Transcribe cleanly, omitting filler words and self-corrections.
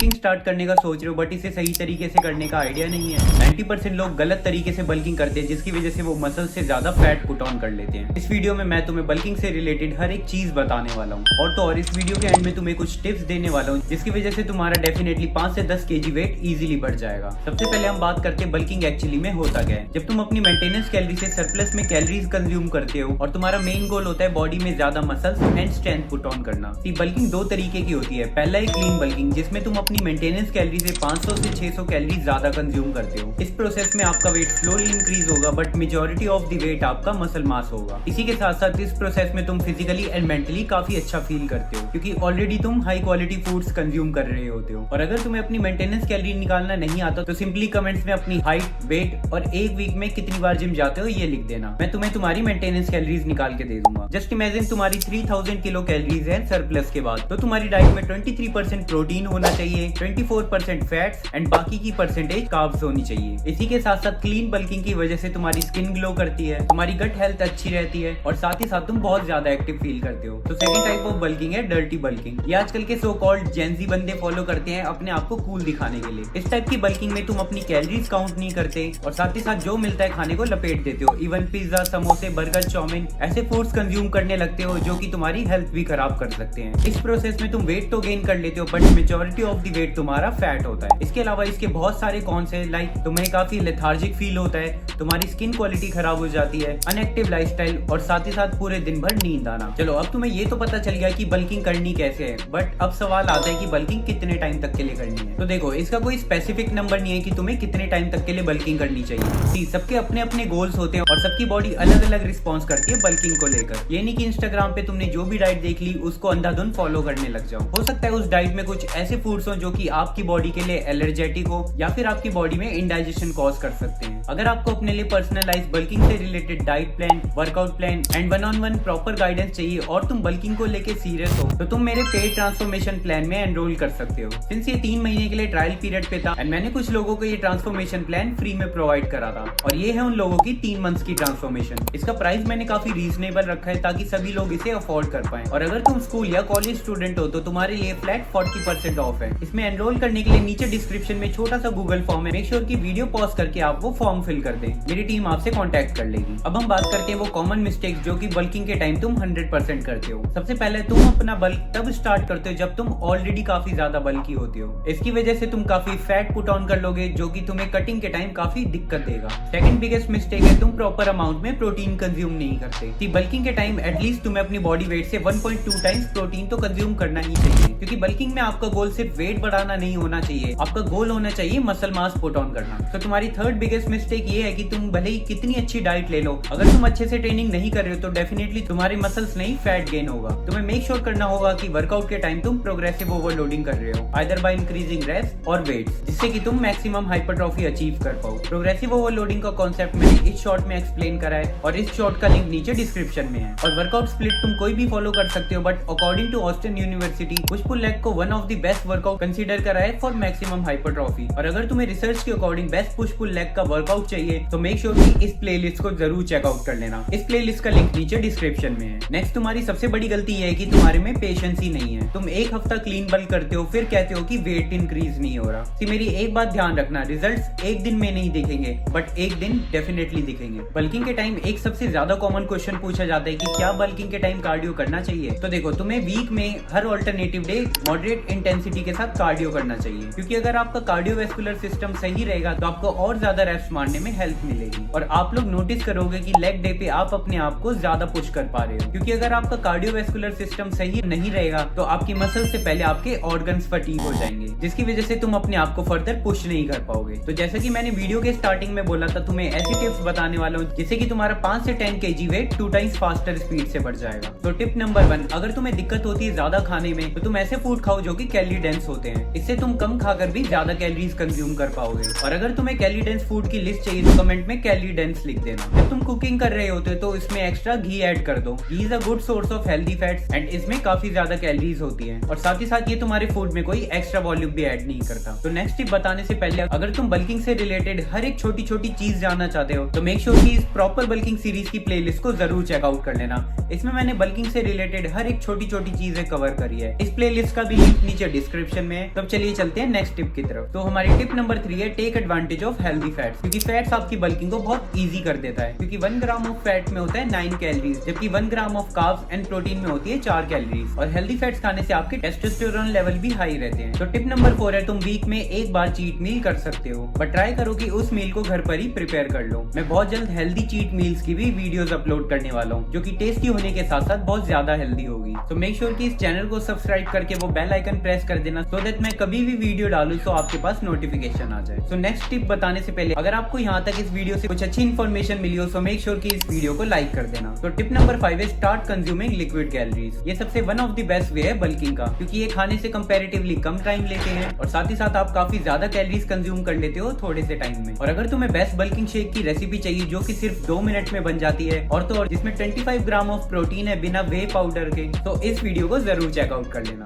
Bulking start करने का सोच रहे हो बट इसे सही तरीके से करने का आइडिया नहीं है। 90% लोग गलत तरीके से बल्किंग करते हैं जिसकी वजह से वो मसल से ज्यादा फैट पुट ऑन कर लेते हैं। इस वीडियो में मैं तुम्हें बल्किंग से रिलेटेड हर एक चीज बताने वाला हूँ और इस वीडियो के एंड में तुम्हें कुछ टिप्स देने वाला हूँ जिसकी वजह से तुम्हारा डेफिनेटली 5 से 10 kg वेट इजीली बढ़ जाएगा। सबसे पहले हम बात करते हैं बल्किंग एक्चुअली में होता क्या है। जब तुम अपनी मेंटेनेंस कैलोरी से सरप्लस में कैलोरीज कंज्यूम करते हो और तुम्हारा मेन गोल होता है बॉडी में ज्यादा muscles and strength put on करना। बल्किंग दो तरीके की होती है। पहला है क्लीन बल्किंग जिसमें तुम अपनी मेंटेनेंस कैलोरी से 500 से 600 कैलोरी ज्यादा कंज्यूम करते हो। इस प्रोसेस में आपका वेट स्लोली इंक्रीज होगा but majority of the weight आपका मसल मास होगा। इसी के साथ साथ इस प्रोसेस में तुम फिजिकली एंड मेंटली काफी अच्छा फील करते हो क्योंकि ऑलरेडी तुम हाई क्वालिटी फूड्स कंज्यूम कर रहे होते हो। और अगर तुम्हें अपनी मेंटेनेंस कैलोरी निकालना नहीं आता तो सिंपली कमेंट्स में अपनी हाइट, वेट और एक वीक में कितनी बार जिम जाते हो ये लिख देना। मैं तुम्हें तुम्हारी मेंटेनेंस कैलोरीज निकाल के दे दूंगा। जस्ट इमेजिन तुम्हारी 3000 किलो कैलोरीज है सरप्लस के बाद, तो तुम्हारी डाइट में 23% प्रोटीन होना चाहिए, 24% फैट्स एंड बाकी की परसेंटेज कार्ब्स होनी चाहिए। इसी के साथ साथ क्लीन बल्किंग की वजह से तुम्हारी स्किन ग्लो करती है, तुम्हारी गट हेल्थ अच्छी रहती है और साथ ही साथ तुम बहुत ज्यादा एक्टिव फील करते हो। तो सेकंड टाइप ऑफ बल्किंग है डर्टी बल्किंग। ये आजकल के सो कॉल्ड जेंजी बंदे फॉलो करते हैं अपने आप को कूल दिखाने के लिए। इस टाइप की बल्किंग में तुम अपनी कैलोरीज काउंट नहीं करते और साथ ही साथ जो मिलता है खाने को लपेट देते हो। इवन पिज्जा, समोसे, बर्गर, चाउमीन ऐसे फूड्स कंज्यूम करने लगते हो जो कि तुम्हारी हेल्थ भी खराब कर सकते हैं। इस प्रोसेस में तुम वेट तो गेन कर लेते हो but majority of the weight तुम्हारा फैट होता है। इसके अलावा इसके बहुत सारे कॉन्स है, लाइक तुम्हें काफी लेथार्जिक फील होता है, तुम्हारी स्किन क्वालिटी खराब हो जाती है, अनएक्टिव लाइफस्टाइल और साथ ही साथ पूरे दिन भर नींद आना। चलो अब तुम्हें ये तो पता चल गया कि बल्किंग करनी कैसे है, बट अब सवाल आता है कि बल्किंग कितने टाइम तक के लिए करनी है। तो देखो इसका कोई स्पेसिफिक नंबर नहीं है कि तुम्हें कितने टाइम तक के लिए बल्किंग करनी चाहिए। सबके अपने अपने गोल्स होते हैं और सबकी बॉडी अलग अलग रिस्पॉन्स करती है बल्किंग को लेकर। ये नहीं कि इंस्टाग्राम पे तुमने जो भी डाइट देख ली उसको अंधाधुन फॉलो करने लग जाओ। हो सकता है उस डाइट में कुछ ऐसे फूड्स हो जो कि आपकी बॉडी के लिए एलर्जेटिक हो या फिर आपकी बॉडी में इंडाइजेशन कॉज कर सकते हैं। अगर आपको अपने लिए पर्सनलाइज बल्किंग से related diet plan, workout plan and 1-on-1 proper guidance चाहिए और तुम बल्किंग को लेके सीरियस हो तो तुम मेरे पेड ट्रांसफॉर्मेशन प्लान में एनरोल कर सकते हो। सिंस ये 3 महीने के लिए ट्रायल पीरियड पे था एंड मैंने कुछ लोगों को ये ट्रांसफॉर्मेशन प्लान फ्री में प्रोवाइड करा था और ये है उन लोगों की 3 मंथ्स की ट्रांसफॉर्मेशन। इसका प्राइस मैंने काफी रीजनेबल रखा है ताकि सभी लोग इसे अफोर्ड कर पाए। और अगर तुम स्कूल या कॉलेज स्टूडेंट हो तो तुम्हारे लिए फ्लैट 40% ऑफ है। इसमें एनरोल करने के लिए नीचे डिस्क्रिप्शन में छोटा सा गूगल फॉर्म है, मेक श्योर की वीडियो पॉज करके आप वो फॉर्म फिल कर दें। मेरी टीम आपसे कॉन्टेक्ट कर लेगी। अब हम बात करते हैं वो कॉमन मिस्टेक्स जो कि बल्किंग के टाइम तुम 100% करते हो। सबसे पहले तुम अपना बल्क तब स्टार्ट करते हो जब तुम ऑलरेडी काफी ज्यादा बल्की होते हो। इसकी वजह से तुम काफी फैट पुट ऑन कर लोगे जो कि तुम्हें कटिंग के टाइम काफी दिक्कत देगा। सेकंड बिगेस्ट मिस्टेक है तुम प्रॉपर अमाउंट में प्रोटीन कंज्यूम नहीं करते। बल्किंग के टाइम एटलीस्ट तुम्हें अपनी बॉडी वेट से 1.2 टाइम्स प्रोटीन तो कंज्यूम करना ही चाहिए क्योंकि बल्किंग में आपका गोल सिर्फ वेट बढ़ाना नहीं होना चाहिए, आपका गोल होना चाहिए मसल मास पुट ऑन करना। तो तुम्हारी थर्ड बिगेस्ट मिस्टेक ये है कि तुम भले ही कितनी अच्छी डाइट ले लो, अगर तुम अच्छे से ट्रेनिंग नहीं कर रहे हो तो डेफिनेटली तुम्हारे मसल्स नहीं फैट गेन होगा। तुम्हें मेक श्योर करना होगा कि वर्कआउट के टाइम तुम प्रोग्रेसिव ओवरलोडिंग कर रहे हो आइदर बाय इंक्रीजिंग रेप्स और वेट्स जिससे कि तुम मैक्सिमम हाइपरट्रॉफी अचीव कर पाओ। प्रोग्रेसिव ओवरलोडिंग का कॉन्सेप्ट मैंने इस शॉर्ट में एक्सप्लेन करा है और इस शॉर्ट का लिंक नीचे डिस्क्रिप्शन में है। और वर्कआउट स्प्लिट तुम कोई भी फॉलो कर सकते हो but according to Austin university push pull leg को one of the best workout consider करा है फॉर मैक्सिमम हाइपरट्रॉफी। और अगर तुम्हें रिसर्च के according best push pull leg का वर्कआउट चाहिए तो मेक श्योर कि इस प्लेलिस्ट को जरूर चेकआउट कर लेना। इस प्लेलिस्ट का लिंक नीचे डिस्क्रिप्शन में है। नेक्स्ट तुम्हारी सबसे बड़ी गलती यह है कि तुम्हारे में पेशेंस ही नहीं है। तुम एक हफ्ता क्लीन बल्क करते हो फिर कहते हो कि वेट इंक्रीज नहीं हो रहा। मेरी एक बात ध्यान रखना, रिजल्ट्स एक दिन में नहीं दिखेंगे बट एक दिन डेफिनेटली दिखेंगे। बल्किंग के टाइम एक सबसे ज्यादा कॉमन क्वेश्चन पूछा जाता है कि क्या बल्किंग के टाइम कार्डियो करना चाहिए। तो देखो तुम्हें वीक में हर ऑल्टरनेटिव डे मॉडरेट इंटेंसिटी के साथ कार्डियो करना चाहिए क्योंकि अगर आपका कार्डियोवैस्कुलर सिस्टम सही रहेगा तो आपको और ज्यादा रेप्स मारने में हेल्प मिलेगी। और आप लोग नोटिस करोगे कि लेग डे पे आप अपने आप को ज्यादा पुश कर पा रहे हो क्योंकि अगर आपका कार्डियोवैस्कुलर सिस्टम सही नहीं रहेगा तो आपकी मसल से पहले आपके ऑर्गन्स फटीग हो जाएंगे जिसकी वजह से तुम अपने आप को फर्दर पुश नहीं कर पाओगे। तो जैसा कि मैंने वीडियो के स्टार्टिंग में बोला था तुम्हें ऐसी टिप्स बताने वाला हूँ जिससे कि तुम्हारा 5 से 10 kg weight 2 times faster speed से बढ़ जाएगा। तो टिप नंबर 1, अगर तुम्हें दिक्कत होती है ज्यादा खाने में तो तुम ऐसे फूड खाओ जो कि कैलोरी डेंस होते हैं। इससे तुम कम खाकर भी ज्यादा कैलोरीज कंज्यूम कर पाओगे। और अगर तुम्हें कैलोरी डेंस फूड की लिस्ट चाहिए तो कमेंट में कैलोरी डेंस लिख देना। जब तुम कुकिंग कर रहे होते हो तो इसमें एक्स्ट्रा घी ऐड कर दो। Ghee is a good source of healthy fats and इसमें काफी ज्यादा कैलोरीज होती है और साथ ही साथ ये तुम्हारे फूड में कोई एक्स्ट्रा वॉल्यूम भी ऐड नहीं करता। तो नेक्स्ट टिप बताने से पहले अगर तुम बल्किंग से रिलेटेड हर एक छोटी छोटी चीज जानना चाहते हो तो मेक श्योर कि इस प्रॉपर बल्किंग सीरीज की प्लेलिस्ट को जरूर चेकआउट कर लेना। इसमें मैंने बल्किंग से रिलेटेड हर एक छोटी छोटी चीजें कवर करी है। इस प्लेलिस्ट का भी लिंक नीचे डिस्क्रिप्शन में में है। तो अब चलिए चलते हैं नेक्स्ट टिप की तरफ। तो हमारी टिप नंबर 3 है take advantage of healthy fats, क्योंकि फैट्स आपकी बल्किंग को बहुत ईजी कर देता है, क्योंकि 1 ग्राम ऑफ फैट में होता है 9 कैलोरीज, जबकि 1 gram of carbs and protein में होती है 4 कैलोरीज। और हेल्दी फैट्स खाने से आपके टेस्टोस्टेरोन लेवल भी हाई रहते हैं। तो टिप नंबर 4 है तुम वीक में एक बार चीट मील कर सकते हो, बट ट्राई करो कि उस मील को घर पर ही प्रिपेयर कर लो। मैं बहुत जल्द हेल्दी चीट मील्स की भी वीडियोस अपलोड करने वाला हूँ, जो कि टेस्टी होने के साथ साथ बहुत ज्यादा हेल्दी होगी। तो मेक श्योर कि इस चैनल को सब्सक्राइब करके वो बेल आइकन प्रेस कर देना, सो दैट मैं कभी भी वीडियो डालूं तो आपके पास नोटिफिकेशन आ जाए। तो नेक्स्ट टिप बताने से पहले अगर आपको यहाँ तक इस वीडियो से कुछ अच्छी इन्फॉर्मेशन मिली हो, सो मेक श्योर कि इस वीडियो को लाइक कर देना। तो टिप नंबर 5 है स्टार्ट कंज्यूमिंग लिक्विड कैलोरीज। ये सबसे one of the best way है बल्किंग का, क्योंकि ये खाने से कंपैरेटिवली कम टाइम लेते हैं और साथ ही साथ आप काफी ज्यादा कैलोरीज कंज्यूम कर लेते हो थोड़े से टाइम में। और अगर तुम्हें बेस्ट बल्किंग शेक की रेसिपी चाहिए जो कि सिर्फ 2 मिनट में बन जाती है और तो और जिसमें 25 ग्राम ऑफ प्रोटीन है बिना वे पाउडर के, तो इस वीडियो को जरूर चेकआउट कर लेना।